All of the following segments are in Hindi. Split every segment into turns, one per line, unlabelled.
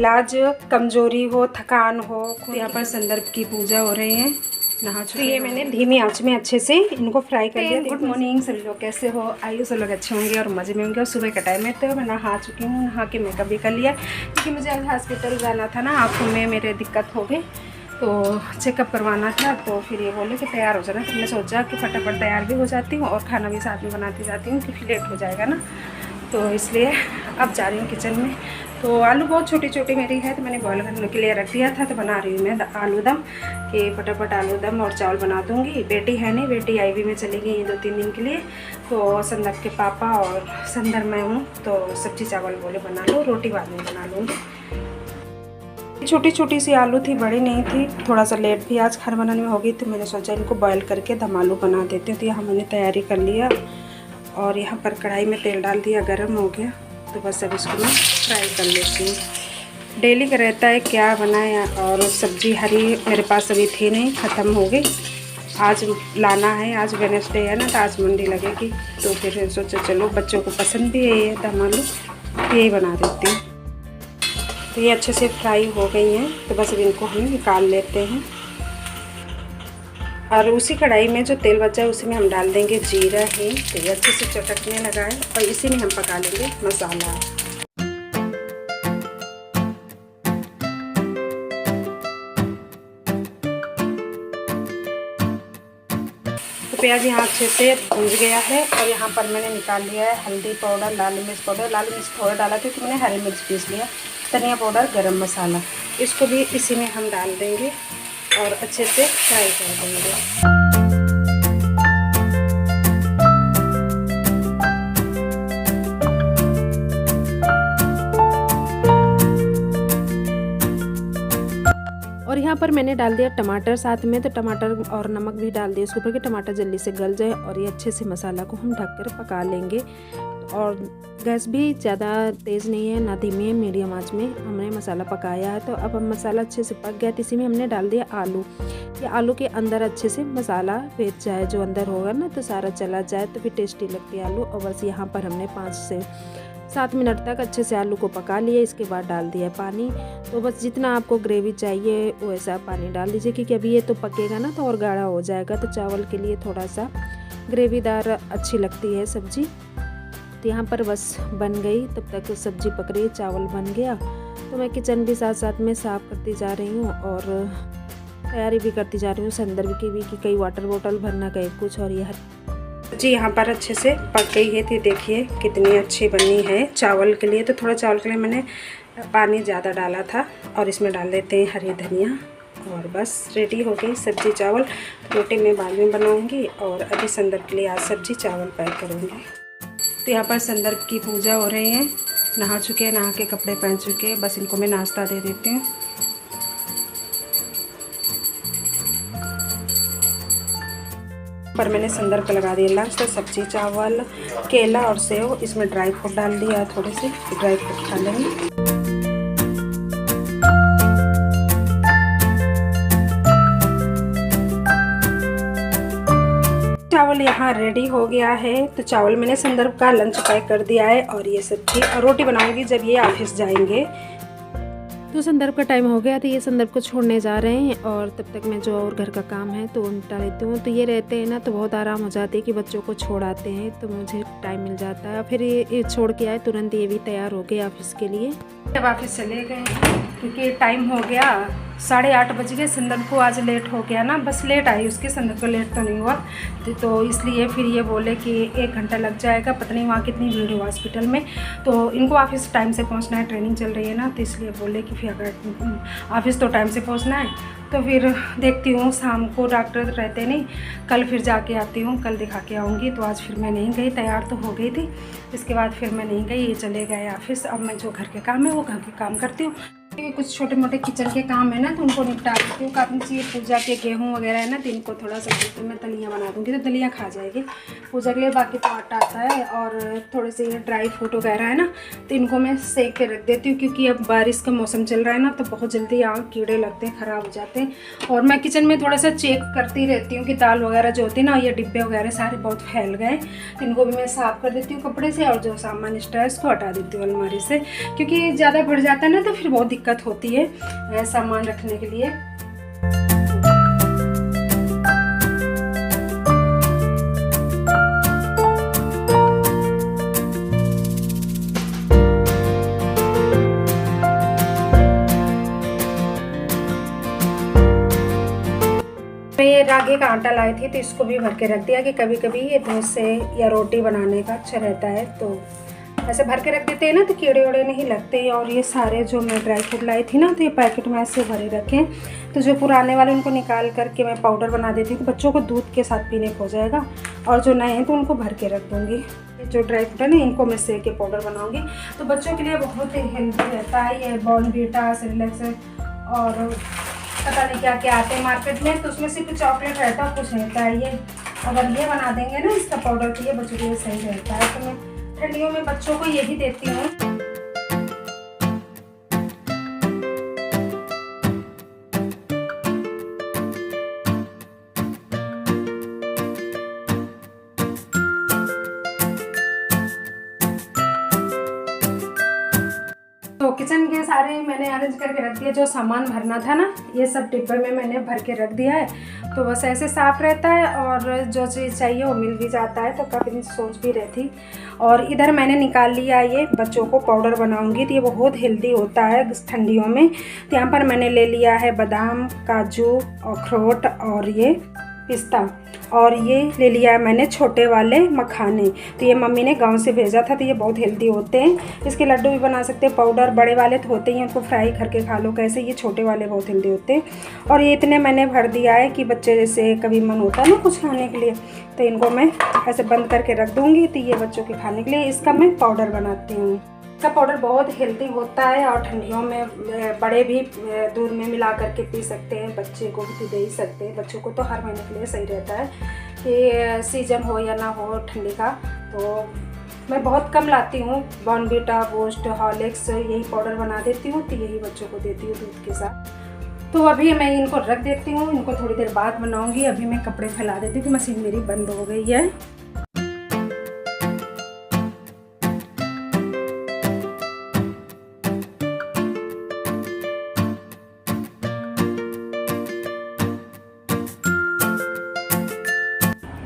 इलाज, कमजोरी हो, थकान हो। तो यहाँ पर संदर्भ की पूजा हो रही है। नहा चुके। ये मैंने धीमी आंच में अच्छे से इनको फ्राई कर लिया। गुड मॉर्निंग सभी लोग, कैसे हो? आइए सब लोग अच्छे होंगे और मज़े में होंगे। और सुबह का टाइम है तो मैं नहा चुकी हूँ। नहा के मेकअप भी कर लिया क्योंकि मुझे आज हॉस्पिटल जाना था ना, आँखों में मेरे दिक्कत हो गई तो चेकअप करवाना था। तो फिर ये बोले कि तैयार हो जाना, तो मैंने सोचा कि फटाफट तैयार भी हो जाती हूँ और खाना भी साथ में बनाती जाती हूँ क्योंकि लेट हो जाएगा ना। तो इसलिए अब जा रही हूँ किचन में। तो आलू बहुत छोटी छोटी मेरी है तो मैंने बॉयल करने के लिए रख दिया था। तो बना रही हूँ मैं आलू दम कि फटाफट आलू दम और चावल बना दूँगी। बेटी है नहीं, बेटी आईवी में चली गई 2-3 दिन के लिए। तो संदर्भ के पापा और संदर्भ मैं हूँ तो सब्जी चावल बोले बना लो, रोटी बाद में बना लूँगी। छोटी छोटी सी आलू थी, बड़ी नहीं थी। थोड़ा सा लेट भी आज खाना बनाने में हो गई तो मैंने सोचा इनको बॉयल करके दम आलू बना देती हूँ। तो यहाँ मैंने तैयारी कर लिया और यहाँ पर कढ़ाई में तेल डाल दिया, गर्म हो गया। तो बस अब इसको मैं फ्राई कर लेती हूँ। डेली का रहता है क्या बनाए, और सब्ज़ी हरी मेरे पास अभी थी नहीं, ख़त्म हो गई। आज लाना है, आज वेडनेसडे है ना तो आज मंडी लगेगी। तो फिर सोचा चलो बच्चों को पसंद भी है ये दम आलू, यही बना देती हूँ। तो ये अच्छे से फ्राई हो गई हैं तो बस अब इनको हम निकाल लेते हैं। और उसी कढ़ाई में जो तेल बचा है उसी में हम डाल देंगे जीरा है। तो ये अच्छे से चटकने लगा है और इसी में हम पका लेंगे मसाला। तो प्याज यहाँ अच्छे से भून गया है और यहाँ पर मैंने निकाल लिया है हल्दी पाउडर, लाल मिर्च पाउडर। लाल मिर्च थोड़ा डाला था तो मैंने हरी मिर्च पीस लिया, धनिया पाउडर, गरम मसाला। इसको भी इसी में हम डाल देंगे और अच्छे से फ्राई कर देंगे। और यहाँ पर मैंने डाल दिया टमाटर साथ में। तो टमाटर और नमक भी डाल दिया इसके ऊपर कि टमाटर जल्दी से गल जाए। और ये अच्छे से मसाला को हम ढककर पका लेंगे। और गैस भी ज़्यादा तेज़ नहीं है ना धीमी है, मीडियम आंच में हमने मसाला पकाया है। तो अब हम मसाला अच्छे से पक गया तो इसी में हमने डाल दिया आलू। ये आलू के अंदर अच्छे से मसाला भेज जाए, जो अंदर होगा ना तो सारा चला जाए तो फिर टेस्टी लगती है आलू। और बस यहाँ पर हमने 5 से 7 मिनट तक अच्छे से आलू को पका लिए। इसके बाद डाल दिया पानी। तो बस जितना आपको ग्रेवी चाहिए वैसा पानी डाल दीजिए क्योंकि अभी ये तो पकेगा ना तो और गाढ़ा हो जाएगा। तो चावल के लिए थोड़ा सा ग्रेवीदार अच्छी लगती है सब्ज़ी। तो यहाँ पर बस बन गई, तब तक सब्ज़ी पक रही, चावल बन गया। तो मैं किचन भी साथ साथ में साफ़ करती जा रही हूँ और तैयारी भी करती जा रही हूँ संदर्भ की भी कि कई वाटर बोतल भरना, कहीं कुछ। और यह जी यहाँ पर अच्छे से पक गई है। तो देखिए कितनी अच्छी बनी है चावल के लिए। तो थोड़ा चावल के लिए मैंने पानी ज़्यादा डाला था। और इसमें डाल देते हैं हरी धनिया और बस रेडी हो गई सब्जी चावल। रोटी मैं बाद में बनाऊँगी और अभी संदर्भ के लिए आज सब्जी चावल पैक करूँगी। तो यहाँ पर संदर्भ की पूजा हो रही है। नहा चुके हैं, नहा के कपड़े पहन चुके हैं। बस इनको मैं नाश्ता दे देती हूँ। पर मैंने संदर्भ को लगा दिया लंच। तो सब्जी चावल, केला और सेव, इसमें ड्राई फ्रूट डाल दिया, थोड़े से ड्राई फ्रूट खा लेंगे। चावल यहाँ रेडी हो गया है। तो चावल मैंने संदर्भ का लंच पैक कर दिया है और ये सब्जी और रोटी बनाऊंगी जब ये ऑफिस जाएंगे। तो संदर्भ का टाइम हो गया तो ये संदर्भ को छोड़ने जा रहे हैं और तब तक मैं जो और घर का काम है तो निपटा लेती हूँ। तो ये रहते हैं ना तो बहुत आराम हो जाती है कि बच्चों को छोड़ आते हैं तो मुझे टाइम मिल जाता है। फिर ये छोड़ के आए तुरंत ये भी तैयार हो गए ऑफिस के लिए। जब ऑफिस चले गए क्योंकि टाइम हो गया 8:30 बज गए। संदर्भ को आज लेट हो गया ना, बस लेट आई उसके, संदर्भ को लेट तो नहीं हुआ। तो इसलिए फिर ये बोले कि 1 घंटा लग जाएगा, पता नहीं वहाँ कितनी भीड़ है हॉस्पिटल में। तो इनको ऑफिस टाइम से पहुँचना है, ट्रेनिंग चल रही है ना, तो इसलिए बोले कि फिर अगर ऑफिस तो टाइम से पहुँचना है तो फिर देखती हूँ शाम को, डॉक्टर रहते नहीं, कल फिर जाके आती हूँ, कल दिखा के आऊँगी। तो आज फिर मैं नहीं गई, तैयार तो हो गई थी, इसके बाद फिर मैं नहीं गई, ये चले गए ऑफिस। अब मैं जो घर के काम है वो घर के काम करती हूँ। कुछ छोटे मोटे किचन के काम है ना तो उनको निपटा देती हूँ। काफ़ी चाहिए पूजा के गेहूँ वगैरह है ना तो इनको थोड़ा सा तो मैं दलियाँ बना दूँगी, तो दलियाँ खा जाएगी पूजा के लिए। बाकी तो आटा आता है और थोड़े से ये ड्राई फ्रूट वगैरह है ना तो इनको मैं सेक के रख देती हूँ क्योंकि अब बारिश का मौसम चल रहा है ना तो बहुत जल्दी यहाँ कीड़े लगते हैं, ख़राब हो जाते हैं। और मैं किचन में थोड़ा सा चेक करती रहती हूँ कि दाल वगैरह जो होती है ना, ये डिब्बे वगैरह सारे बहुत फैल गए, तो इनको भी मैं साफ़ कर देती हूँ कपड़े से। और जो सामान एक्स्ट्रा है उसको हटा देती हूँ अलमारी से, क्योंकि ज़्यादा बढ़ जाता है ना तो फिर बहुत दिक्कत दिक्कत होती है सामान रखने के लिए। मैं ये रागी का आटा लाई थी तो इसको भी भर के रख दिया कि कभी कभी ये डोसे या रोटी बनाने का अच्छा रहता है, तो ऐसे भर के रख देते हैं ना तो कीड़े उड़े नहीं लगते। और ये सारे जो मैं ड्राई फ्रूट लाई थी ना तो ये पैकेट में ऐसे भरे रखे, तो जो पुराने वाले उनको निकाल करके मैं पाउडर बना देती हूँ तो बच्चों को दूध के साथ पीने को हो जाएगा, और जो नए हैं तो उनको भर के रख दूँगी। जो ड्राई फ्रूट है ना इनको मैं सेक के पाउडर बनाऊँगी, तो बच्चों के लिए बहुत ही हेल्दी रहता है ये बॉर्नवीटा, सेरेलैक्स और पता नहीं क्या क्या आते हैं मार्केट में, तो उसमें सिर्फ चॉकलेट रहता है, कुछ रहता है। ये अगर ये बना देंगे ना इसका पाउडर तो ये बच्चों के लिए सही रहता है। तो मैं ठंडियों में बच्चों को यही देती हूँ। तो किचन के सारे मैंने अरेंज करके रख दिया, जो सामान भरना था ना ये सब डिब्बे में मैंने भर के रख दिया है, तो बस ऐसे साफ रहता है और जो चीज़ चाहिए वो मिल भी जाता है। तो काफ़ी सोच भी रही थी। और इधर मैंने निकाल लिया ये बच्चों को पाउडर बनाऊंगी, तो ये बहुत हेल्दी होता है ठंडियों में। तो यहाँ पर मैंने ले लिया है बादाम, काजू, अखरोट और ये पिस्ता, और ये ले लिया है मैंने छोटे वाले मखाने। तो ये मम्मी ने गांव से भेजा था, तो ये बहुत हेल्दी होते हैं। इसके लड्डू भी बना सकते हैं, पाउडर बड़े वाले तो होते ही उनको फ्राई करके खा लो कैसे, ये छोटे वाले बहुत हेल्दी होते हैं। और ये इतने मैंने भर दिया है कि बच्चे जैसे कभी मन होता है ना कुछ खाने के लिए, तो इनको मैं ऐसे बंद करके रख दूँगी, तो ये बच्चों के खाने के लिए इसका मैं पाउडर बनाती हूँ। इसका पाउडर बहुत हेल्दी होता है और ठंडियों में बड़े भी दूध में मिला करके पी सकते हैं, बच्चे को भी दे ही सकते हैं। बच्चों को तो हर महीने के लिए सही रहता है कि सीजन हो या ना हो ठंडी का। तो मैं बहुत कम लाती हूँ, बॉर्नवीटा, बूस्ट, हॉर्लिक्स यही पाउडर बना देती हूँ, तो यही बच्चों को देती हूँ दूध के साथ। तो अभी मैं इनको रख देती हूँ, इनको थोड़ी देर बाद बनाऊँगी। अभी मैं कपड़े फैला देती हूँ कि मशीन मेरी बंद हो गई है।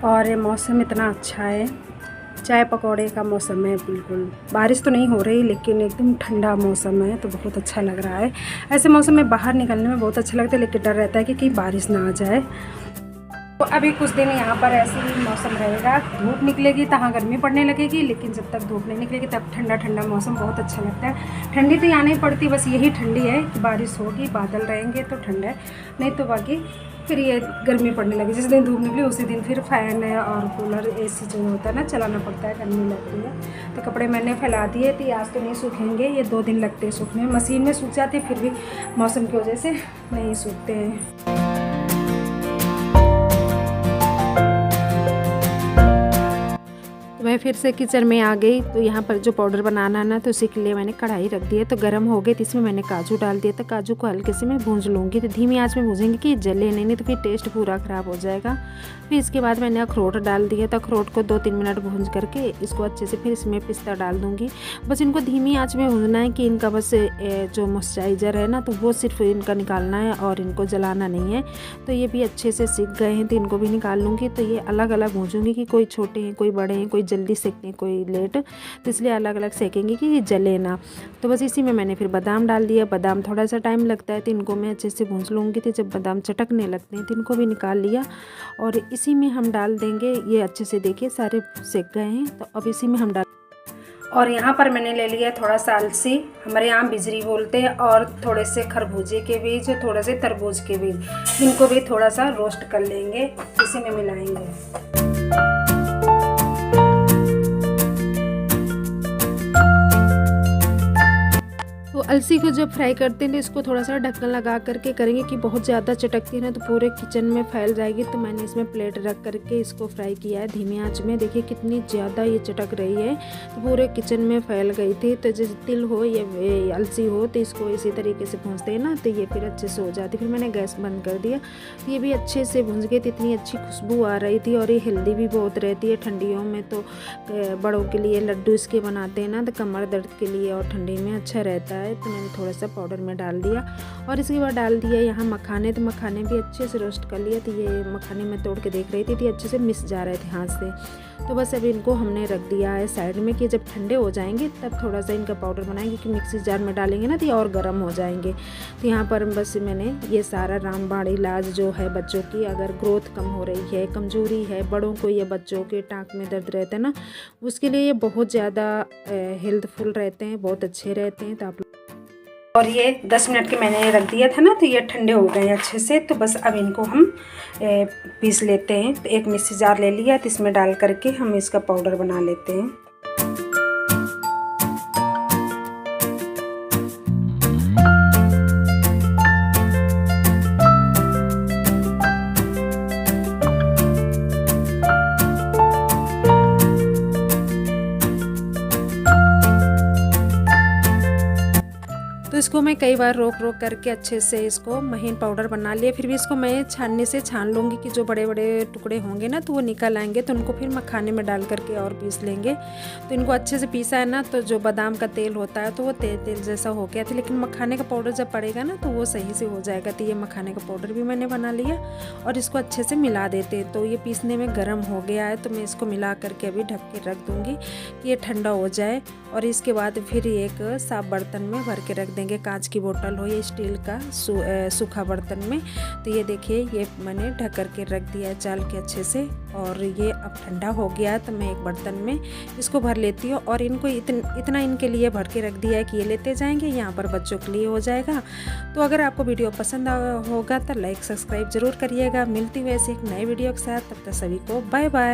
और ये मौसम इतना अच्छा है, चाय पकौड़े का मौसम है बिल्कुल। बारिश तो नहीं हो रही लेकिन एकदम ठंडा मौसम है, तो बहुत अच्छा लग रहा है। ऐसे मौसम में बाहर निकलने में बहुत अच्छा लगता है, लेकिन डर रहता है कि कहीं बारिश ना आ जाए। तो अभी कुछ दिन यहाँ पर ऐसे ही मौसम रहेगा, धूप निकलेगी तहाँ गर्मी पड़ने लगेगी, लेकिन जब तक धूप नहीं निकलेगी तब ठंडा ठंडा मौसम बहुत अच्छा लगता है। ठंडी तो यहाँ नहीं पड़ती, बस यही ठंडी है कि बारिश होगी, बादल रहेंगे तो ठंडा है, नहीं तो बाकी फिर ये गर्मी पड़ने लगी। जिस दिन धूप निकली उसी दिन फिर फ़ैन है और कूलर, एसी जो होता है ना चलाना पड़ता है, गर्मी लगती है। तो कपड़े मैंने फैला दिए थे, आज तो नहीं सूखेंगे, ये 2 दिन लगते हैं सूखने में। मशीन में सूख जाते फिर भी मौसम की वजह से नहीं सूखते हैं। मैं फिर से किचन में आ गई, तो यहाँ पर जो पाउडर बनाना है ना तो उसी के लिए मैंने कढ़ाई रख दी है। तो गर्म हो गई, तो इसमें मैंने काजू डाल दिया। तो काजू को हल्के से मैं भूंज लूँगी, तो धीमी आंच में भूजेंगे कि जले नहीं तो फिर टेस्ट पूरा ख़राब हो जाएगा। फिर इसके बाद मैंने अखरोट डाल दिया, तो अखरोट को 2-3 मिनट भूंज करके इसको अच्छे से फिर इसमें पिस्ता डाल दूँगी। बस इनको धीमी आँच में भूनना है कि इनका बस जो मॉइस्चराइज़र है ना तो वो सिर्फ इनका निकालना है और इनको जलाना नहीं है। तो ये भी अच्छे से सीख गए हैं, तो इनको भी निकाल लूँगी। तो ये अलग अलग भूंजूँगी कि कोई छोटे हैं, कोई बड़े हैं, कोई जल्दी सेकते हैं, कोई लेट, तो इसलिए अलग अलग सेकेंगे कि ये जले ना। तो बस इसी में मैंने फिर बादाम डाल दिया। बादाम थोड़ा सा टाइम लगता है, तो इनको मैं अच्छे से भूंज लूँगी। तो जब बादाम चटकने लगते हैं तो इनको भी निकाल लिया, और इसी में हम डाल देंगे। ये अच्छे से देखिए सारे सेक गए हैं, तो अब इसी में हम डाल। और यहाँ पर मैंने ले लिया थोड़ा सा अलसी, हमारे यहाँ बिजरी बोलते हैं, और थोड़े से खरबूजे के बीज, थोड़े से तरबूज के बीज, इनको भी थोड़ा सा रोस्ट कर लेंगे, इसी में मिलाएंगे। तो अलसी को जब फ्राई करते हैं तो इसको थोड़ा सा ढक्कन लगा करके करेंगे कि बहुत ज़्यादा चटकती है ना तो पूरे किचन में फैल जाएगी। तो मैंने इसमें प्लेट रख करके इसको फ्राई किया है धीमी आंच में। देखिए कितनी ज़्यादा ये चटक रही है, तो पूरे किचन में फैल गई थी। तो जैसे तिल हो या अलसी हो तो इसको इसी तरीके से भूनते हैं ना तो ये फिर अच्छे से हो जाती। फिर मैंने गैस बंद कर दिया, ये भी अच्छे से भून गई। तो इतनी अच्छी खुशबू आ रही थी, और ये हेल्दी भी बहुत रहती है ठंडियों में। तो बड़ों के लिए लड्डू इसके बनाते हैं ना तो कमर दर्द के लिए और ठंडी में अच्छा रहता है। है तो मैंने थोड़ा सा पाउडर में डाल दिया। और इसके बाद डाल दिया यहाँ मखाने। तो मखाने भी अच्छे से रोस्ट कर लिया। तो ये मखाने मैं तोड़ के देख रही थी अच्छे से मिस जा रहे थे हाथ से। तो बस अभी इनको हमने रख दिया है साइड में कि जब ठंडे हो जाएंगे तब थोड़ा सा इनका पाउडर बनाएंगे, कि मिक्सी जार में डालेंगे ना तो ये और गर्म हो जाएंगे। तो यहाँ पर बस मैंने ये सारा रामबाण इलाज जो है बच्चों की, अगर ग्रोथ कम हो रही है, कमज़ोरी है, बड़ों को या बच्चों के टाँक में दर्द रहता है ना, उसके लिए ये बहुत ज़्यादा हेल्पफुल रहते हैं, बहुत अच्छे रहते हैं। तो आप और ये 10 मिनट के मैंने रख दिया था ना, तो ये ठंडे हो गए अच्छे से। तो बस अब इनको हम पीस लेते हैं। तो एक मिक्सी जार ले लिया, तो इसमें डाल करके हम इसका पाउडर बना लेते हैं। तो इसको मैं कई बार रोक करके अच्छे से इसको महीन पाउडर बना लिया। फिर भी इसको मैं छानने से छान लूँगी कि जो बड़े बड़े टुकड़े होंगे ना तो वो निकल आएंगे। तो उनको फिर मखाने में डाल करके और पीस लेंगे। तो इनको अच्छे से पीसा है ना, तो जो बादाम का तेल होता है तो वो तेल जैसा हो गया था, लेकिन मखाने का पाउडर जब पड़ेगा ना तो वो सही से हो जाएगा। तो ये मखाने का पाउडर भी मैंने बना लिया और इसको अच्छे से मिला देते। तो ये पीसने में गर्म हो गया है, तो मैं इसको मिला करके अभी ढक के रख दूँगी कि ये ठंडा हो जाए। और इसके बाद फिर एक साफ बर्तन में भर के रख देंगे, कांच की बोतल हो या स्टील का सूखा बर्तन में। तो ये देखिए ये मैंने ढक करके रख दिया है चाल के अच्छे से। और ये अब ठंडा हो गया, तो मैं एक बर्तन में इसको भर लेती हूँ। और इनको इतना इनके लिए भर के रख दिया है कि ये लेते जाएंगे, यहाँ पर बच्चों के लिए हो जाएगा। तो अगर आपको वीडियो पसंद होगा तो लाइक सब्सक्राइब जरूर करिएगा। मिलती हुई ऐसे एक नए वीडियो के साथ, तब तक सभी को बाय बाय।